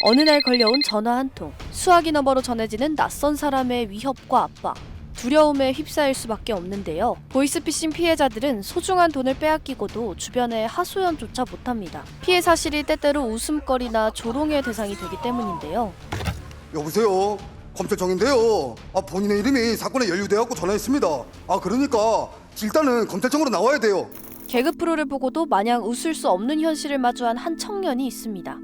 어느 날 걸려온 전화 한 통. 수화기 너머로 전해지는 낯선 사람의 위협과 압박. 두려움에 휩싸일 수밖에 없는데요. 보이스피싱 피해자들은 소중한 돈을 빼앗기고도 주변에 하소연조차 못합니다. 피해 사실이 때때로 웃음거리나 조롱의 대상이 되기 때문인데요. 여보세요. 검찰청인데요. 본인의 이름이 사건에 연루되었고 전화했습니다. 그러니까 일단은 검찰청으로 나와야 돼요. 개그 프로를 보고도 마냥 웃을 수 없는 현실을 마주한 한 청년이 있습니다.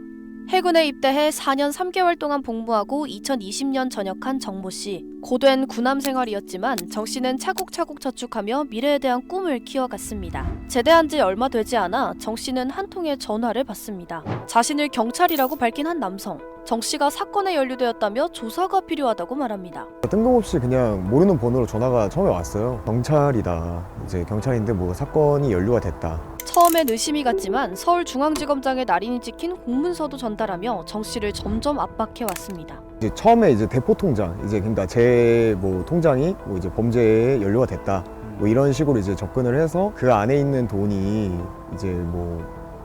해군에 입대해 4년 3개월 동안 복무하고 2020년 전역한 정모 씨. 고된 군함 생활이었지만 정 씨는 차곡차곡 저축하며 미래에 대한 꿈을 키워갔습니다. 제대한 지 얼마 되지 않아 정 씨는 한 통의 전화를 받습니다. 자신을 경찰이라고 밝힌 한 남성. 정 씨가 사건에 연루되었다며 조사가 필요하다고 말합니다. 뜬금없이 그냥 모르는 번호로 전화가 처음에 왔어요. 경찰이다. 이제 경찰인데 뭐 사건이 연루가 됐다. 처음엔 의심이 갔지만 서울중앙지검장의 날인이 찍힌 공문서도 전달하며 정 씨를 점점 압박해 왔습니다. 이제 처음에 이제 대포 통장, 이제 그러니까 제 뭐 통장이 뭐 이제 범죄에 연루가 됐다. 뭐 이런 식으로 이제 접근을 해서 그 안에 있는 돈이 이제 뭐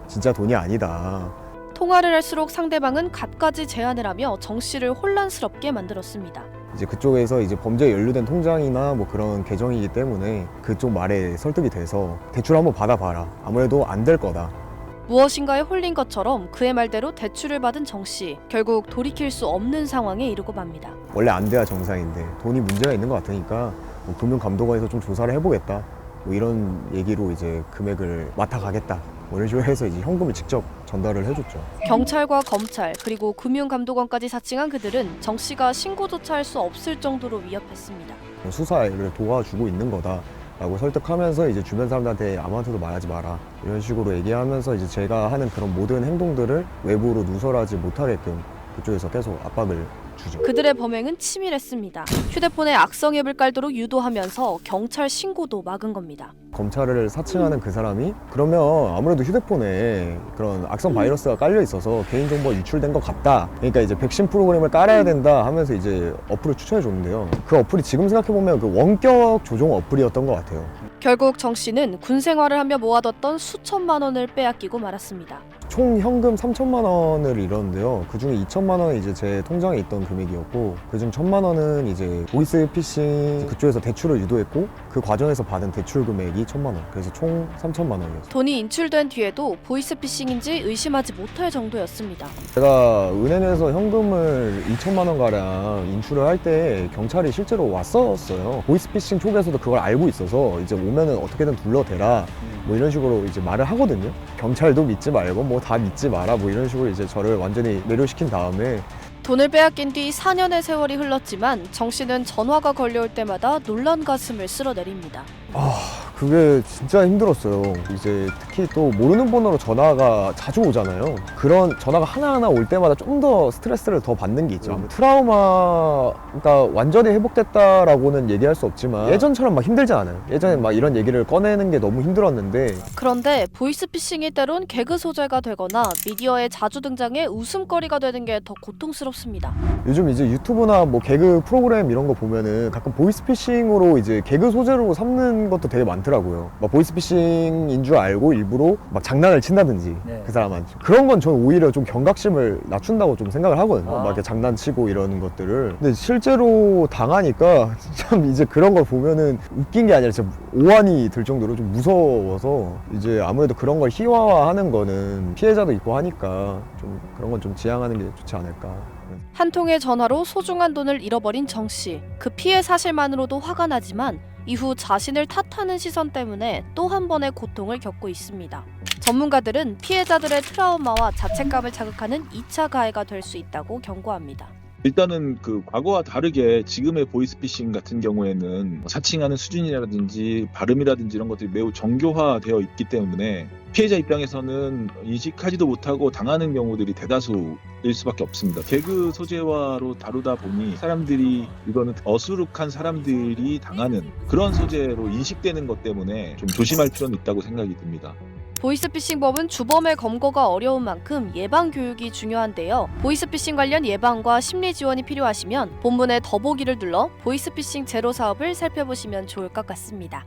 진짜 돈이 아니다. 통화를 할수록 상대방은 갖가지 제안을 하며 정 씨를 혼란스럽게 만들었습니다. 이제 그쪽에서 이제 범죄에 연루된 통장이나 뭐 그런 계정이기 때문에 그쪽 말에 설득이 돼서 대출 한번 받아봐라. 아무래도 안 될 거다. 무엇인가에 홀린 것처럼 그의 말대로 대출을 받은 정 씨. 결국 돌이킬 수 없는 상황에 이르고 맙니다. 원래 안 돼야 정상인데 돈이 문제가 있는 것 같으니까 뭐 금융감독원에서 좀 조사를 해보겠다. 뭐 이런 얘기로 이제 금액을 맡아가겠다. 뭐 이런 식으로 해서 이제 현금을 직접 전달을 해줬죠. 경찰과 검찰 그리고 금융감독원까지 사칭한 그들은 정 씨가 신고조차 할 수 없을 정도로 위협했습니다. 수사를 도와주고 있는 거다 라고 설득하면서 이제 주변 사람들한테 아무한테도 말하지 마라 이런 식으로 얘기하면서 이제 제가 하는 그런 모든 행동들을 외부로 누설하지 못하게끔 그쪽에서 계속 압박을 주죠. 그들의 범행은 치밀했습니다. 휴대폰에 악성 앱을 깔도록 유도하면서 경찰 신고도 막은 겁니다. 검찰을 사칭하는 그 사람이 그러면 아무래도 휴대폰에 그런 악성 바이러스가 깔려 있어서 개인정보가 유출된 것 같다. 그러니까 이제 백신 프로그램을 깔아야 된다 하면서 이제 어플을 추천해 줬는데요. 그 어플이 지금 생각해보면 그 원격 조종 어플이었던 것 같아요. 결국 정 씨는 군 생활을 하며 모아뒀던 수천만 원을 빼앗기고 말았습니다. 총 현금 3천만 원을 잃었는데요. 그중에 2천만 원은 이제 제 통장에 있던 금액이었고 그중 1천만 원은 이제 보이스피싱 그쪽에서 대출을 유도했고 그 과정에서 받은 대출 금액이 1천만 원. 그래서 총 3천만 원이었어요. 돈이 인출된 뒤에도 보이스피싱인지 의심하지 못할 정도였습니다. 제가 은행에서 현금을 2천만 원 가량 인출을 할 때 경찰이 실제로 왔었어요. 보이스피싱 쪽에서도 그걸 알고 있어서 이제 오면은 어떻게든 둘러대라 뭐 이런 식으로 이제 말을 하거든요. 경찰도 믿지 말고 뭐 다 믿지 마라 뭐 이런 식으로 이제 저를 완전히 매료시킨 다음에 돈을 빼앗긴 뒤 4년의 세월이 흘렀지만 정 씨는 전화가 걸려올 때마다 놀란 가슴을 쓸어내립니다. 그게 진짜 힘들었어요. 이제 특히 또 모르는 번호로 전화가 자주 오잖아요. 그런 전화가 하나하나 올 때마다 좀 더 스트레스를 더 받는 게 있죠. 트라우마가 완전히 회복됐다라고는 얘기할 수 없지만 예전처럼 막 힘들지 않아요. 예전에 막 이런 얘기를 꺼내는 게 너무 힘들었는데 그런데 보이스피싱이 때론 개그 소재가 되거나 미디어에 자주 등장해 웃음거리가 되는 게 더 고통스럽습니다. 요즘 이제 유튜브나 뭐 개그 프로그램 이런 거 보면은 가끔 보이스피싱으로 이제 개그 소재로 삼는 것도 되게 많더라고요. 막 보이스피싱인 줄 알고 일부러 막 장난을 친다든지 그 사람한테 그런 건 저는 오히려 좀 경각심을 낮춘다고 좀 생각을 하거든요. 막 이렇게 장난치고 이러는 것들을. 근데 실제로 당하니까 참 이제 그런 걸 보면은 웃긴 게 아니라 진짜 오한이 들 정도로 좀 무서워서 이제 아무래도 그런 걸 희화화하는 거는 피해자도 있고 하니까 좀 그런 건 좀 지양하는 게 좋지 않을까. 한 통의 전화로 소중한 돈을 잃어버린 정 씨. 그 피해 사실만으로도 화가 나지만 이후 자신을 탓하는 시선 때문에 또 한 번의 고통을 겪고 있습니다. 전문가들은 피해자들의 트라우마와 자책감을 자극하는 2차 가해가 될 수 있다고 경고합니다. 일단은 그 과거와 다르게 지금의 보이스피싱 같은 경우에는 사칭하는 수준이라든지 발음이라든지 이런 것들이 매우 정교화되어 있기 때문에 피해자 입장에서는 인식하지도 못하고 당하는 경우들이 대다수일 수밖에 없습니다. 개그 소재화로 다루다 보니 사람들이 이거는 어수룩한 사람들이 당하는 그런 소재로 인식되는 것 때문에 좀 조심할 필요는 있다고 생각이 듭니다. 보이스피싱법은 주범의 검거가 어려운 만큼 예방 교육이 중요한데요. 보이스피싱 관련 예방과 심리 지원이 필요하시면 본문의 더보기를 눌러 보이스피싱 제로 사업을 살펴보시면 좋을 것 같습니다.